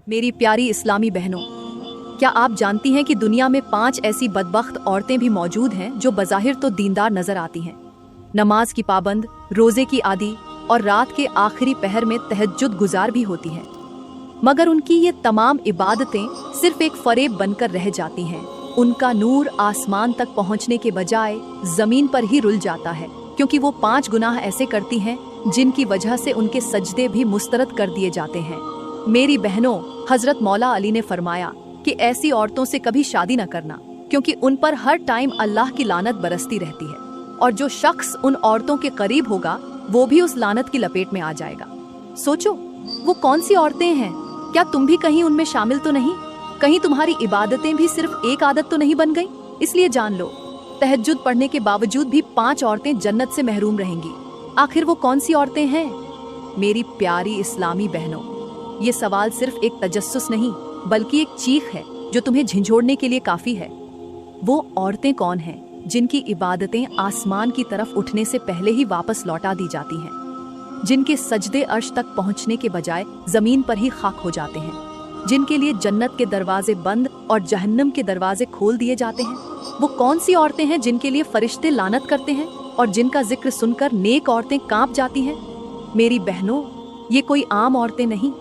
मेरी प्यारी इस्लामी बहनों, क्या आप जानती हैं कि दुनिया में 5 ऐसी बदबख्त औरतें भी मौजूद हैं जो बज़ाहिर तो दीनदार नजर आती हैं, नमाज की पाबंद, रोजे की आदी और रात के आखिरी पहर में तहज्जुद गुजार भी होती हैं, मगर उनकी ये तमाम इबादतें सिर्फ एक फरेब बनकर रह जाती हैं। उनका नूर आसमान तक पहुंचने के बजाय जमीन पर ही रुल जाता है, क्योंकि वो 5 गुनाह ऐसे करती हैं जिनकी वजह से उनके सजदे भी मुस्तरद कर दिए जाते हैं। मेरी बहनों, हजरत मौला अली ने फरमाया कि ऐसी औरतों से कभी शादी न करना, क्योंकि उन पर हर टाइम अल्लाह की लानत बरसती रहती है, और जो शख्स उन औरतों के करीब होगा वो भी उस लानत की लपेट में आ जाएगा। सोचो, वो कौन सी औरतें हैं? क्या तुम भी कहीं उनमें शामिल तो नहीं? कहीं तुम्हारी इबादतें भी सिर्फ एक आदत तो नहीं बन गई? इसलिए जान लो, तहज्जुद पढ़ने के बावजूद भी 5 औरतें जन्नत से महरूम रहेंगी। आखिर वो कौन सी औरतें हैं? मेरी प्यारी इस्लामी बहनों, ये सवाल सिर्फ एक तजस्सुस नहीं बल्कि एक चीख है जो तुम्हें झंझोड़ने के लिए काफी है। वो औरतें कौन हैं जिनकी इबादतें आसमान की तरफ उठने से पहले ही वापस लौटा दी जाती हैं, जिनके सजदे अर्श तक पहुंचने के बजाय जमीन पर ही खाक हो जाते हैं, जिनके लिए जन्नत के दरवाजे बंद और जहन्नम के दरवाजे खोल दिए जाते हैं? वो कौन सी औरतें हैं जिनके लिए फरिश्ते लानत करते हैं और जिनका जिक्र सुनकर नेक औरतें कांप जाती हैं? मेरी बहनों, ये कोई आम औरतें नहीं।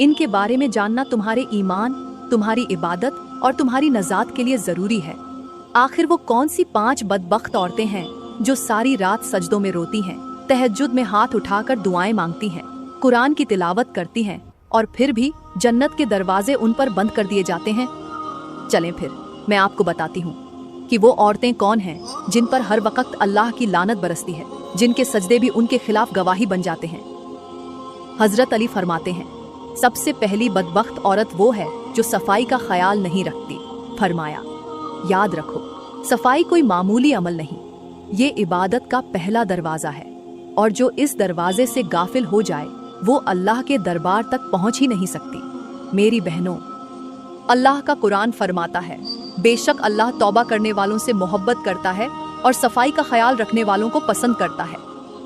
इनके बारे में जानना तुम्हारे ईमान, तुम्हारी इबादत और तुम्हारी नजात के लिए जरूरी है। आखिर वो कौन सी 5 बदबख्त औरतें हैं जो सारी रात सजदों में रोती हैं, तहज्जुद में हाथ उठाकर दुआएं मांगती हैं, कुरान की तिलावत करती हैं, और फिर भी जन्नत के दरवाजे उन पर बंद कर दिए जाते हैं? चलें फिर मैं आपको बताती हूँ कि वो औरतें कौन हैं जिन पर हर वक्त अल्लाह की लानत बरसती है, जिनके सजदे भी उनके खिलाफ गवाही बन जाते हैं। हजरत अली फरमाते हैं, सबसे पहली बदबख्त औरत वो है जो सफाई का ख्याल नहीं रखती। फरमाया, याद रखो, सफाई कोई मामूली अमल नहीं, ये इबादत का पहला दरवाजा है, और जो इस दरवाजे से गाफिल हो जाए वो अल्लाह के दरबार तक पहुंच ही नहीं सकती। मेरी बहनों, अल्लाह का कुरान फरमाता है, बेशक अल्लाह तौबा करने वालों से मोहब्बत करता है और सफाई का ख्याल रखने वालों को पसंद करता है।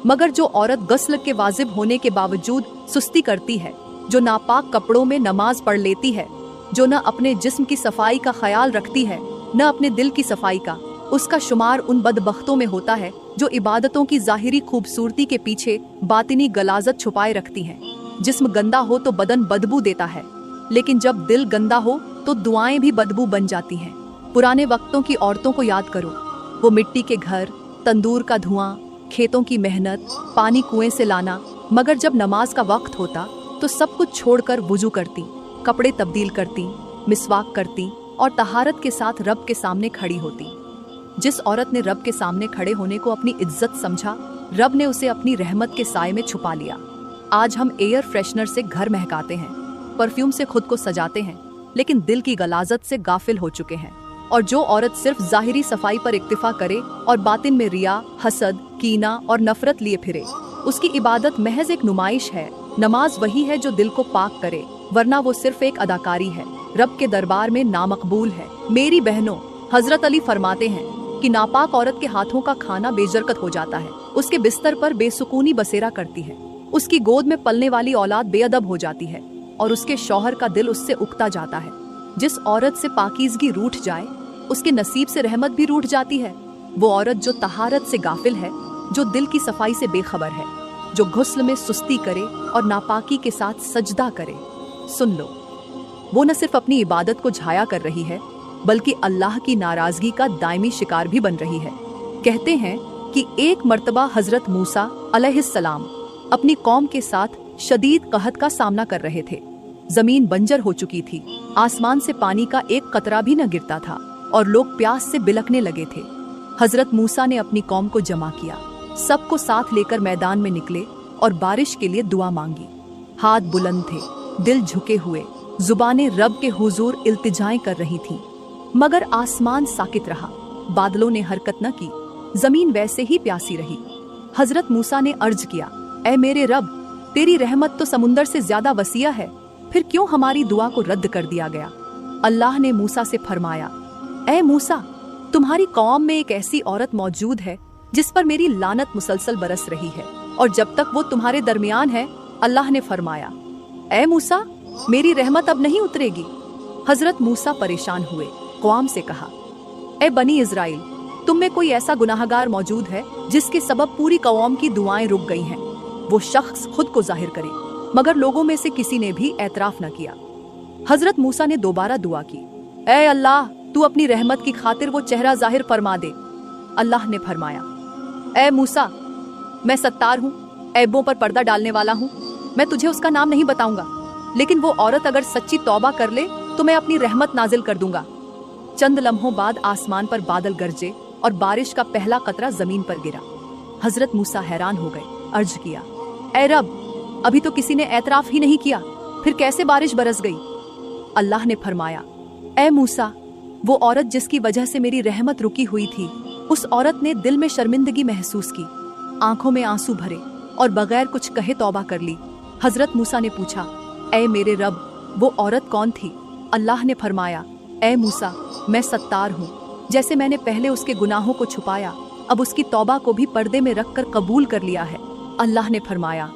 मगर जो औरत गस्ल के वाजिब होने के बावजूद सुस्ती करती है, जो नापाक कपड़ों में नमाज पढ़ लेती है, जो न अपने जिस्म की सफाई का ख्याल रखती है न अपने दिल की सफाई का, उसका शुमार उन बदबख्तों में होता है जो इबादतों की जाहिरी खूबसूरती के पीछे बातिनी गलाजत छुपाए रखती हैं। जिस्म गंदा हो तो बदन बदबू देता है, लेकिन जब दिल गंदा हो तो दुआएं भी बदबू बन जाती हैं। पुराने वक्तों की औरतों को याद करो, वो मिट्टी के घर, तंदूर का धुआं, खेतों की मेहनत, पानी कुएं से लाना, मगर जब नमाज का वक्त होता तो सब कुछ छोड़कर वुजू करती, कपड़े तब्दील करती, मिसवाक करती और तहारत के साथ रब के सामने खड़ी होती। जिस औरत ने रब के सामने खड़े होने को अपनी इज्जत समझा, रब ने उसे अपनी रहमत के साए में छुपा लिया। आज हम एयर फ्रेशनर से घर महकाते हैं, परफ्यूम से खुद को सजाते हैं, लेकिन दिल की गलाजत से गाफिल हो चुके हैं। और जो औरत सिर्फ जाहिरी सफाई पर इक्तिफा करे और बातिन में रिया, हसद, कीना और नफरत लिए फिरे, उसकी इबादत महज एक नुमाइश है। नमाज वही है जो दिल को पाक करे, वरना वो सिर्फ एक अदाकारी है, रब के दरबार में नामकबूल है। मेरी बहनों, हजरत अली फरमाते हैं कि नापाक औरत के हाथों का खाना बेजरकत हो जाता है, उसके बिस्तर पर बेसुकूनी बसेरा करती है, उसकी गोद में पलने वाली औलाद बेअदब हो जाती है और उसके शौहर का दिल उससे उकता जाता है। जिस औरत से पाकीज़गी रूठ जाए उसके नसीब से रहमत भी रूठ जाती है। वो औरत जो तहारत से गाफिल है, जो दिल की सफाई से बेखबर है, जो गुस्ल में सुस्ती करे और नापाकी के साथ सजदा करे। सुन लो, वो न सिर्फ अपनी इबादत को झाया कर रही है बल्कि अल्लाह की नाराजगी का दायमी शिकार भी बन रही है। कहते हैं कि एक मर्तबा हजरत मूसा अलैहिस्सलाम अपनी कौम के साथ शदीद कहत का सामना कर रहे थे। जमीन बंजर हो चुकी थी, आसमान से पानी का एक कतरा भी न गिरता था और लोग प्यास से बिलखने लगे थे। हजरत मूसा ने अपनी कौम को जमा किया, सबको साथ लेकर मैदान में निकले और बारिश के लिए दुआ मांगी। हाथ बुलंद थे, दिल झुके हुए, जुबानें रब के हुजूर इल्तिजाएं कर रही थीं, मगर आसमान साकित रहा, बादलों ने हरकत न की, जमीन वैसे ही प्यासी रही। हजरत मूसा ने अर्ज किया, ऐ मेरे रब, तेरी रहमत तो समुंदर से ज्यादा वसीया है, फिर क्यों हमारी दुआ को रद्द कर दिया गया? अल्लाह ने मूसा से फरमाया, ऐ मूसा, तुम्हारी कौम में एक ऐसी औरत मौजूद है जिस पर मेरी लानत मुसलसल बरस रही है, और जब तक वो तुम्हारे दरमियान है, अल्लाह ने फरमाया, ऐ मूसा, मेरी रहमत अब नहीं उतरेगी। हजरत मूसा परेशान हुए, कौम से कहा, ए बनी इज़राइल, तुम में कोई ऐसा गुनाहगार मौजूद है जिसके सबब पूरी कौम की दुआएं रुक गई हैं? वो शख्स खुद को जाहिर करे। मगर लोगों में से किसी ने भी एतराफ न किया। हजरत मूसा ने दोबारा दुआ की, ए अल्लाह, तू अपनी रहमत की खातिर वो चेहरा जाहिर फरमा दे। अल्लाह ने फरमाया, ए मूसा, मैं सत्तार हूँ, ऐबों पर पर्दा डालने वाला हूँ। मैं तुझे उसका नाम नहीं बताऊंगा, लेकिन वो औरत अगर सच्ची तौबा कर ले तो मैं अपनी रहमत नाजिल कर दूंगा। चंद लम्हों बाद आसमान पर बादल गरजे और बारिश का पहला कतरा जमीन पर गिरा। हजरत मूसा हैरान हो गए, अर्ज किया, ए रब, अभी तो किसी ने एतराफ ही नहीं किया, फिर कैसे बारिश बरस गई? अल्लाह ने फरमाया, ए मूसा, वो औरत जिसकी वजह से मेरी रहमत रुकी हुई थी, उस औरत ने दिल में शर्मिंदगी महसूस की, आंखों में आंसू भरे और बगैर कुछ कहे तौबा कर ली। हजरत मूसा ने पूछा, ए मेरे रब, वो औरत कौन थी? अल्लाह ने फरमाया, ए मूसा, मैं सत्तार हूँ। जैसे मैंने पहले उसके गुनाहों को छुपाया, अब उसकी तौबा को भी पर्दे में रखकर कबूल कर लिया है। अल्लाह ने फरमाया,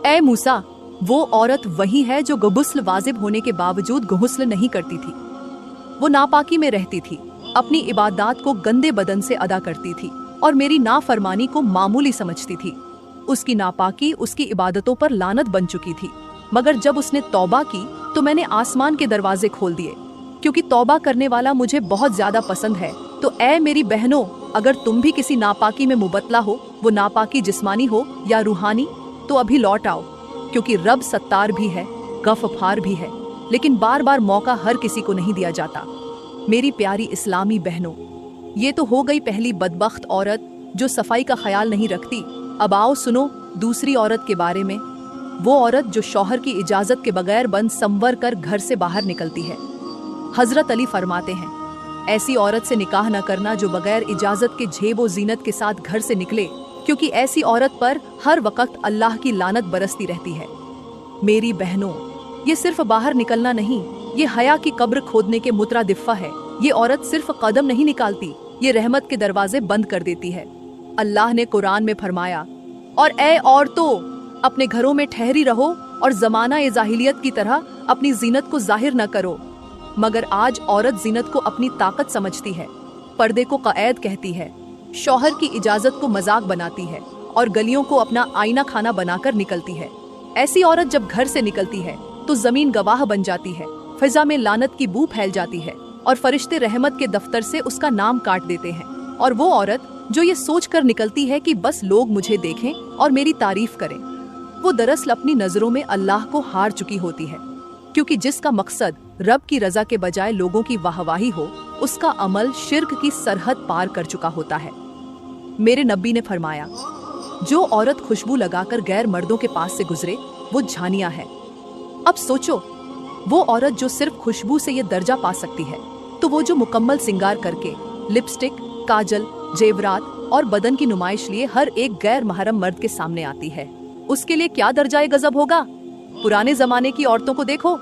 ए मूसा, वो औरत वही है जो गुस्ल वाजिब होने के बावजूद गुस्ल नहीं करती थी। वो नापाकी में रहती थी, अपनी इबादत को गंदे बदन से अदा करती थी और मेरी नाफरमानी को मामूली समझती थी। उसकी नापाकी उसकी इबादतों पर लानत बन चुकी थी। मगर जब उसने तौबा की तो मैंने आसमान के दरवाजे खोल दिए, क्योंकि तौबा करने वाला मुझे बहुत ज्यादा पसंद है। तो ए मेरी बहनों, अगर तुम भी किसी नापाकी में मुबतला हो, वो नापाकी जिस्मानी हो या रूहानी, तो अभी लौट आओ, क्योंकि रब सत्तार भी है, गफ्फार भी है, लेकिन बार बार मौका हर किसी को नहीं दिया जाता। मेरी प्यारी इस्लामी बहनों, ये तो हो गई पहली बदबख्त औरत जो सफाई का ख्याल नहीं रखती। अब आओ सुनो दूसरी औरत के बारे में। वो औरत जो शौहर की इजाजत के बगैर बंद संवर कर घर से बाहर निकलती है। हजरत अली फरमाते हैं, ऐसी औरत से निकाह न करना जो बगैर इजाजत के झेबो जीनत के साथ घर से निकले, क्योंकि ऐसी औरत पर हर वक्त अल्लाह की लानत बरसती रहती है। मेरी बहनों, ये सिर्फ बाहर निकलना नहीं, ये हया की कब्र खोदने के मुतरादिफा है। ये औरत सिर्फ कदम नहीं निकालती, ये रहमत के दरवाजे बंद कर देती है। अल्लाह ने कुरान में फरमाया, और ए औरतों, अपने घरों में ठहरी रहो और जमाना ए जाहिलियत की तरह अपनी जीनत को जाहिर न करो। मगर आज औरत जीनत को अपनी ताकत समझती है, पर्दे को क़ैद कहती है, शौहर की इजाजत को मजाक बनाती है और गलियों को अपना आईना खाना बनाकर निकलती है। ऐसी औरत जब घर से निकलती है तो जमीन गवाह बन जाती है, फिजा में लानत की बू फैल जाती है और फरिश्ते रहमत के दफ्तर से उसका नाम काट देते हैं। और वो औरत जो ये सोच कर निकलती है कि बस लोग मुझे देखें और मेरी तारीफ करें, वो दरअसल अपनी नजरों में अल्लाह को हार चुकी होती है, क्योंकि जिसका मकसद रब की रजा के बजाय लोगों की वाहवाही हो, उसका अमल शिर्क की सरहद पार कर चुका होता है। मेरे नबी ने फरमाया, जो औरत खुशबू लगाकर गैर मर्दों के पास से गुजरे वो झानिया है। अब सोचो, वो औरत जो सिर्फ खुशबू से ये दर्जा पा सकती है, तो वो जो मुकम्मल सिंगार करके लिपस्टिक, काजल, जेवरात और बदन की नुमाइश लिए हर एक गैर महरम मर्द के सामने आती है, उसके लिए क्या दर्जाए गजब होगा। पुराने जमाने की औरतों को देखो,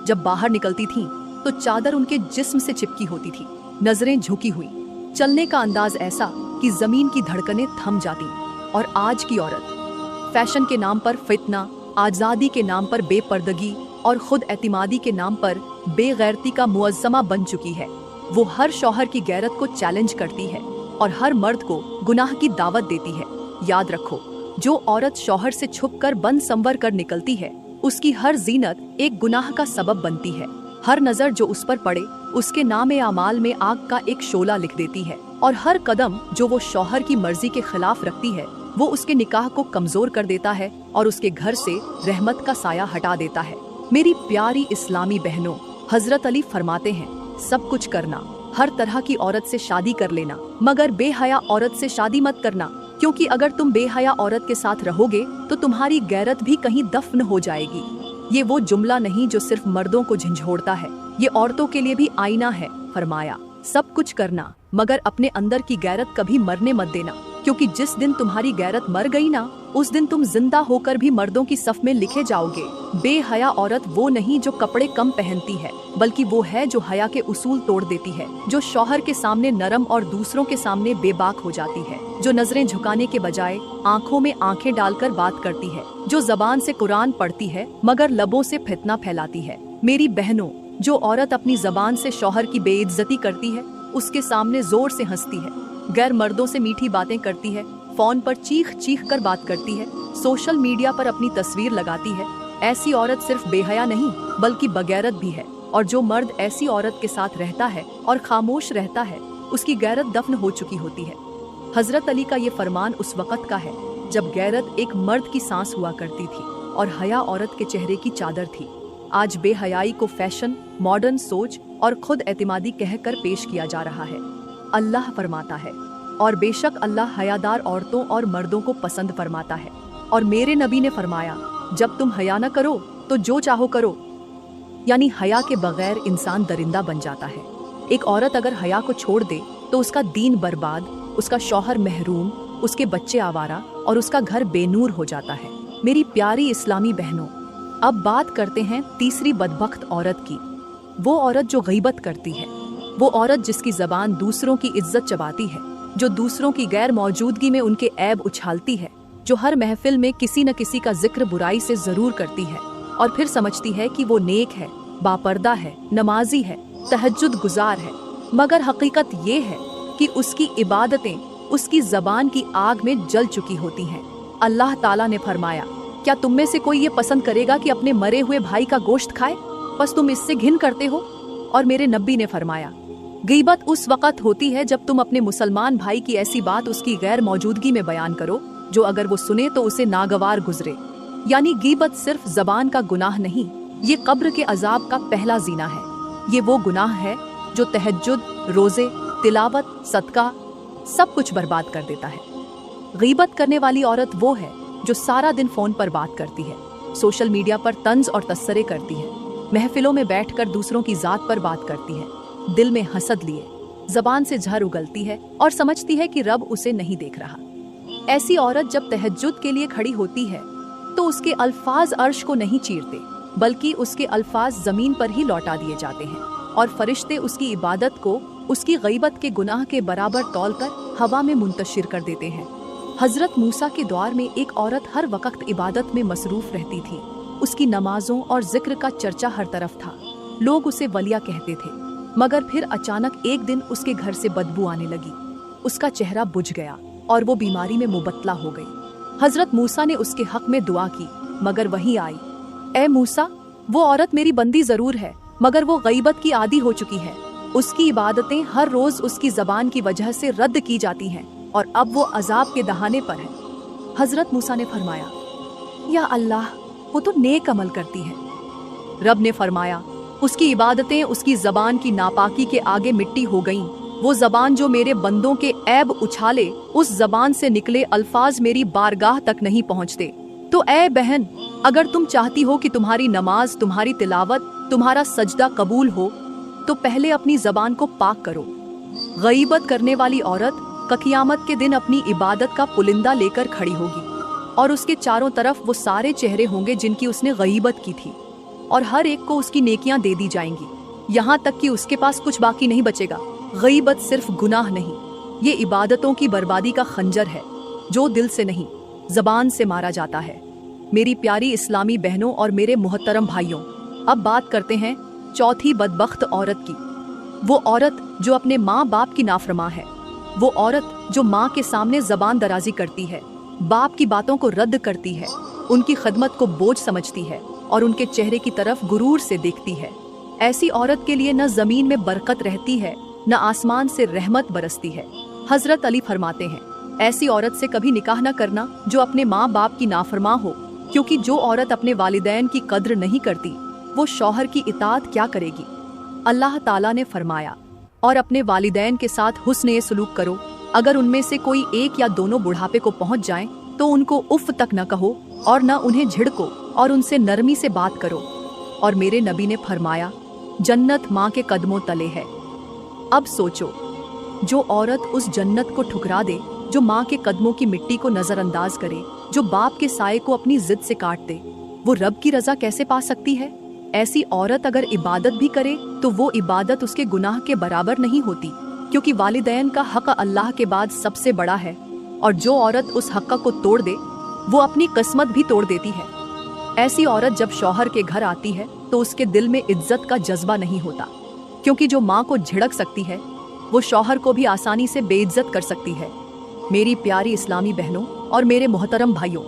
जब बाहर निकलती थीं, तो चादर उनके जिस्म से चिपकी होती थी, नजरें झुकी हुई, चलने का अंदाज ऐसा कि जमीन की धड़कनें थम जाती। और आज की औरत फैशन के नाम पर फितना, आजादी के नाम पर बेपर्दगी और खुद एतिमादी के नाम पर बेगैरती का मुअज्जमा बन चुकी है। वो हर शौहर की गैरत को चैलेंज करती है और हर मर्द को गुनाह की दावत देती है। याद रखो, जो औरत शौहर से छुपकर बंद संवर कर निकलती है, उसकी हर जीनत एक गुनाह का सबब बनती है। हर नजर जो उस पर पड़े, उसके नामे आमाल में आग का एक शोला लिख देती है। और हर कदम जो वो शौहर की मर्जी के खिलाफ रखती है, वो उसके निकाह को कमजोर कर देता है और उसके घर से रहमत का साया हटा देता है। मेरी प्यारी इस्लामी बहनों, हजरत अली फरमाते हैं, सब कुछ करना, हर तरह की औरत से शादी कर लेना, मगर बेहया औरत से शादी मत करना, क्योंकि अगर तुम बेहया औरत के साथ रहोगे तो तुम्हारी गैरत भी कहीं दफन हो जाएगी। ये वो जुमला नहीं जो सिर्फ मर्दों को झंझोड़ता है, ये औरतों के लिए भी आईना है। फरमाया, सब कुछ करना, मगर अपने अंदर की गैरत कभी मरने मत देना, क्योंकि जिस दिन तुम्हारी गैरत मर गई ना, उस दिन तुम जिंदा होकर भी मर्दों की सफ में लिखे जाओगे। बेहया औरत वो नहीं जो कपड़े कम पहनती है, बल्कि वो है जो हया के उसूल तोड़ देती है, जो शौहर के सामने नरम और दूसरों के सामने बेबाक हो जाती है, जो नजरें झुकाने के बजाय आंखों में आंखें डालकर बात करती है, जो जबान से कुरान पढ़ती है मगर लबों से फितना फैलाती है। मेरी बहनों, जो औरत अपनी जबान से शौहर की बेइज्जती करती है, उसके सामने जोर से हंसती है, गैर मर्दों से मीठी बातें करती है, फोन पर चीख चीख कर बात करती है, सोशल मीडिया पर अपनी तस्वीर लगाती है, ऐसी औरत सिर्फ बेहया नहीं बल्कि बगैरत भी है। और जो मर्द ऐसी औरत के साथ रहता है और खामोश रहता है, उसकी गैरत दफन हो चुकी होती है। हजरत अली का ये फरमान उस वक़्त का है जब गैरत एक मर्द की सांस हुआ करती थी और हया औरत के चेहरे की चादर थी। आज बेहयाई को फैशन, मॉडर्न सोच और खुद एतमादी कहकर पेश किया जा रहा है। अल्लाह फरमाता है, और बेशक अल्लाह हयादार औरतों और मर्दों को पसंद फरमाता है। और मेरे नबी ने फरमाया, जब तुम हया न करो तो जो चाहो करो। यानी हया के बगैर इंसान दरिंदा बन जाता है। एक औरत अगर हया को छोड़ दे तो उसका दीन बर्बाद, उसका शौहर महरूम, उसके बच्चे आवारा और उसका घर बेनूर हो जाता है। मेरी प्यारी इस्लामी बहनों, अब बात करते हैं तीसरी बदबख्त औरत की। वो औरत जो गीबत करती है, वो औरत जिसकी जबान दूसरों की इज्जत चबाती है, जो दूसरों की गैर मौजूदगी में उनके ऐब उछालती है, जो हर महफिल में किसी न किसी का जिक्र बुराई से जरूर करती है और फिर समझती है कि वो नेक है, बापर्दा है, नमाजी है, तहज्जुद गुजार है, मगर हकीकत ये है कि उसकी इबादतें उसकी जबान की आग में जल चुकी होती हैं। अल्लाह ताला ने फरमाया, क्या तुम में से कोई ये पसंद करेगा कि अपने मरे हुए भाई का गोश्त खाए? बस तुम इससे घिन करते हो। और मेरे नबी ने फरमाया, गीबत उस वक़्त होती है जब तुम अपने मुसलमान भाई की ऐसी बात उसकी गैर मौजूदगी में बयान करो जो अगर वो सुने तो उसे नागवार गुजरे। यानी गीबत सिर्फ जबान का गुनाह नहीं, ये कब्र के अजाब का पहला जीना है। ये वो गुनाह है जो तहज्जुद, रोजे, तिलावत, सदका सब कुछ बर्बाद कर देता है। गीबत करने वाली औरत वो है जो सारा दिन फोन पर बात करती है, सोशल मीडिया पर तंज और तस्सरे करती है, महफिलों में बैठकर दूसरों की जात पर बात करती है, दिल में हसद लिए जबान से झर उगलती है और समझती है कि रब उसे नहीं देख रहा। ऐसी औरत जब तहज्जुद के लिए खड़ी होती है तो उसके अल्फाज अर्श को नहीं चीरते, बल्कि उसके अल्फाज जमीन पर ही लौटा दिए जाते हैं और फरिश्ते उसकी इबादत को उसकी गीबत के गुनाह के बराबर तौलकर हवा में मुंतशिर कर देते हैं। हजरत मूसा के दौर में एक औरत हर वक्त इबादत में मसरूफ रहती थी। उसकी नमाजों और जिक्र का चर्चा हर तरफ था। लोग उसे वलिया कहते थे, मगर फिर अचानक एक दिन उसके घर से बदबू आने लगी। उसका चेहरा बुझ गया और वो बीमारी में मुबत्तला हो गई। हजरत मूसा ने उसके हक में दुआ की, मगर वही आई, ए मूसा, वो औरत मेरी बंदी जरूर है, मगर वो गईबत की आदी हो चुकी है। उसकी इबादतें हर रोज उसकी जबान की वजह से रद्द की जाती हैं और अब वो अजाब के दहाने पर है। हजरत मूसा ने फरमाया, या अल्लाह, वो तो नेक अमल करती है। रब ने फरमाया, उसकी इबादतें उसकी जबान की नापाकी के आगे मिट्टी हो गईं। वो जबान जो मेरे बंदों के ऐब उछाले, उस जबान से निकले अल्फाज मेरी बारगाह तक नहीं पहुँचते। तो ए बहन, अगर तुम चाहती हो कि तुम्हारी नमाज, तुम्हारी तिलावत, तुम्हारा सजदा कबूल हो, तो पहले अपनी जबान को पाक करो। गईबत करने वाली औरत क़यामत के दिन अपनी इबादत का पुलिंदा लेकर खड़ी होगी और उसके चारों तरफ वो सारे चेहरे होंगे जिनकी उसने गईबत की थी, और हर एक को उसकी नेकियां दे दी जाएंगी, यहाँ तक कि उसके पास कुछ बाकी नहीं बचेगा। गईबत सिर्फ गुनाह नहीं, ये इबादतों की बर्बादी का खंजर है जो दिल से नहीं, जबान से मारा जाता है। मेरी प्यारी इस्लामी बहनों और मेरे मुहतरम भाइयों, अब बात करते हैं चौथी बदबख्त औरत की। वो औरत जो अपने माँ बाप की नाफरमा है, वो औरत जो माँ के सामने जबान दराजी करती है, बाप की बातों को रद्द करती है, उनकी खदमत को बोझ समझती है और उनके चेहरे की तरफ गुरूर से देखती है। ऐसी औरत के लिए न जमीन में बरकत रहती है, न आसमान से रहमत बरसती है। हजरत अली फरमाते हैं, ऐसी औरत से कभी निकाह न करना जो अपने माँ बाप की नाफरमा हो, क्योंकि जो औरत अपने वालिदैन की कद्र नहीं करती, वो शौहर की इताअत क्या करेगी। अल्लाह ताला ने फरमाया, और अपने वालिदैन के साथ हुस्न सलूक करो। अगर उनमें से कोई एक या दोनों बुढ़ापे को पहुंच जाएं, तो उनको उफ तक न कहो और न उन्हें झिड़को और उनसे नरमी से बात करो। और मेरे नबी ने फरमाया, जन्नत माँ के कदमों तले है। अब सोचो, जो औरत उस जन्नत को ठुकरा दे, जो माँ के कदमों की मिट्टी को नजरअंदाज करे, जो बाप के साये को अपनी जिद से काट दे, वो रब की रजा कैसे पा सकती है? ऐसी औरत अगर इबादत भी करे तो वो इबादत उसके गुनाह के बराबर नहीं होती, क्योंकि वालिदैन का हक अल्लाह के बाद सबसे बड़ा है, और जो औरत उस हक को तोड़ दे वो अपनी किस्मत भी तोड़ देती है। ऐसी औरत जब शौहर के घर आती है तो उसके दिल में इज्जत का जज्बा नहीं होता, क्योंकि जो माँ को झिड़क सकती है वो शौहर को भी आसानी से बेइज्जत कर सकती है। मेरी प्यारी इस्लामी बहनों और मेरे मोहतरम भाइयों,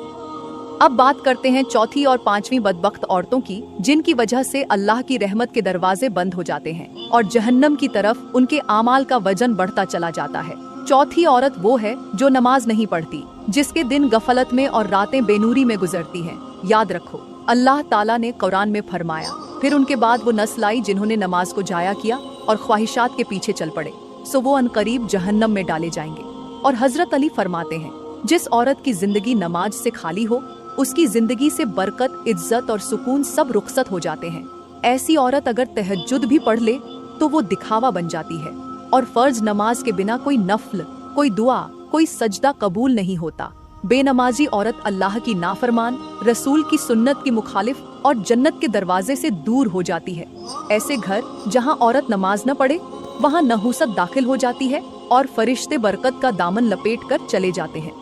अब बात करते हैं चौथी और पांचवी बदबख्त औरतों की, जिनकी वजह से अल्लाह की रहमत के दरवाजे बंद हो जाते हैं और जहन्नम की तरफ उनके आमाल का वजन बढ़ता चला जाता है। चौथी औरत वो है जो नमाज नहीं पढ़ती, जिसके दिन गफलत में और रातें बेनूरी में गुजरती हैं। याद रखो, अल्लाह ताला ने कुरान में फरमाया, फिर उनके बाद वो नस्ल आई जिन्होंने नमाज को जाया किया और ख्वाहिशात के पीछे चल पड़े, सो वो अनकरीब जहन्नम में डाले जाएंगे। और हजरत अली फरमाते हैं, जिस औरत की जिंदगी नमाज से खाली हो उसकी जिंदगी से बरकत, इज्जत और सुकून सब रुखसत हो जाते हैं। ऐसी औरत अगर तहज्जुद भी पढ़ ले तो वो दिखावा बन जाती है, और फर्ज नमाज के बिना कोई नफल, कोई दुआ, कोई सजदा कबूल नहीं होता। बेनमाजी औरत अल्लाह की नाफरमान, रसूल की सुन्नत की मुखालिफ और जन्नत के दरवाजे से दूर हो जाती है। ऐसे घर जहां औरत नमाज न पढ़े वहां नहूसत दाखिल हो जाती है और फरिश्ते बरकत का दामन लपेट कर चले जाते हैं।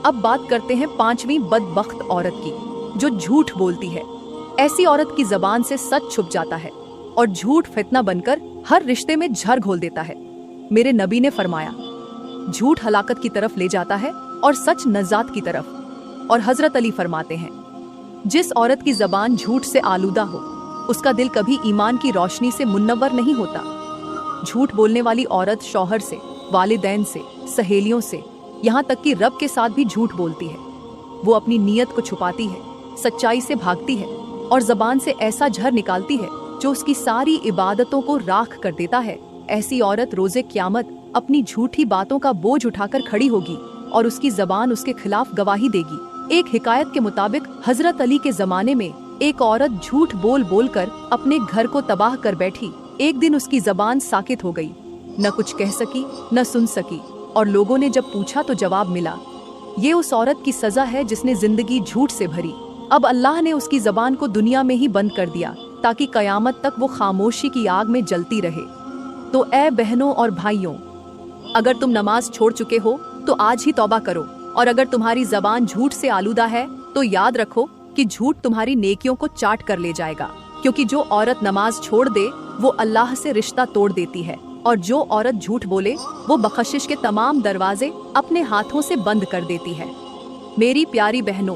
अब बात करते हैं पांचवी बदबख्त औरत की, जो झूठ बोलती है। ऐसी औरत की जबान से सच छुप जाता है और झूठ फितना बनकर हर रिश्ते में झर घोल देता है। मेरे नबी ने फरमाया, झूठ हलाकत की तरफ ले जाता है और सच नजात की तरफ। और हजरत अली फरमाते हैं, जिस औरत की जबान झूठ से आलूदा हो उसका दिल कभी ईमान की रोशनी से मुन्नवर नहीं होता। झूठ बोलने वाली औरत शौहर से, वालिदैन से, सहेलियों से, यहाँ तक कि रब के साथ भी झूठ बोलती है। वो अपनी नीयत को छुपाती है, सच्चाई से भागती है और जबान से ऐसा झर निकालती है जो उसकी सारी इबादतों को राख कर देता है। ऐसी औरत रोजे क़यामत अपनी झूठी बातों का बोझ उठाकर खड़ी होगी और उसकी जबान उसके खिलाफ गवाही देगी। एक हिकायत के मुताबिक हजरत अली के जमाने में एक औरत झूठ बोल बोल कर अपने घर को तबाह कर बैठी। एक दिन उसकी जबान साकित हो गई, न कुछ कह सकी न सुन सकी, और लोगों ने जब पूछा तो जवाब मिला, ये उस औरत की सजा है जिसने जिंदगी झूठ से भरी। अब अल्लाह ने उसकी जबान को दुनिया में ही बंद कर दिया ताकि कयामत तक वो खामोशी की आग में जलती रहे। तो ऐ बहनों और भाइयों, अगर तुम नमाज छोड़ चुके हो तो आज ही तौबा करो, और अगर तुम्हारी जबान झूठ से आलूदा है तो याद रखो कि झूठ तुम्हारी नेकियों को चाट कर ले जाएगा, क्योंकि जो औरत नमाज छोड़ दे वो अल्लाह से रिश्ता तोड़ देती है, और जो औरत झूठ बोले वो बख्शिश के तमाम दरवाजे अपने हाथों से बंद कर देती है। मेरी प्यारी बहनों,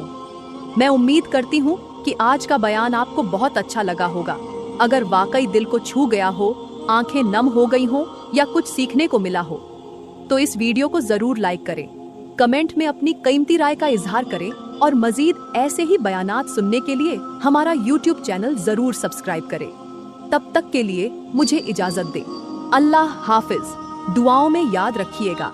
मैं उम्मीद करती हूँ कि आज का बयान आपको बहुत अच्छा लगा होगा। अगर वाकई दिल को छू गया हो, आंखें नम हो गई हो या कुछ सीखने को मिला हो तो इस वीडियो को जरूर लाइक करें, कमेंट में अपनी कीमती राय का इजहार करें, और मजीद ऐसे ही बयानात सुनने के लिए हमारा YouTube चैनल जरूर सब्सक्राइब करें। तब तक के लिए मुझे इजाजत दें। अल्लाह हाफिज। दुआओं में याद रखिएगा।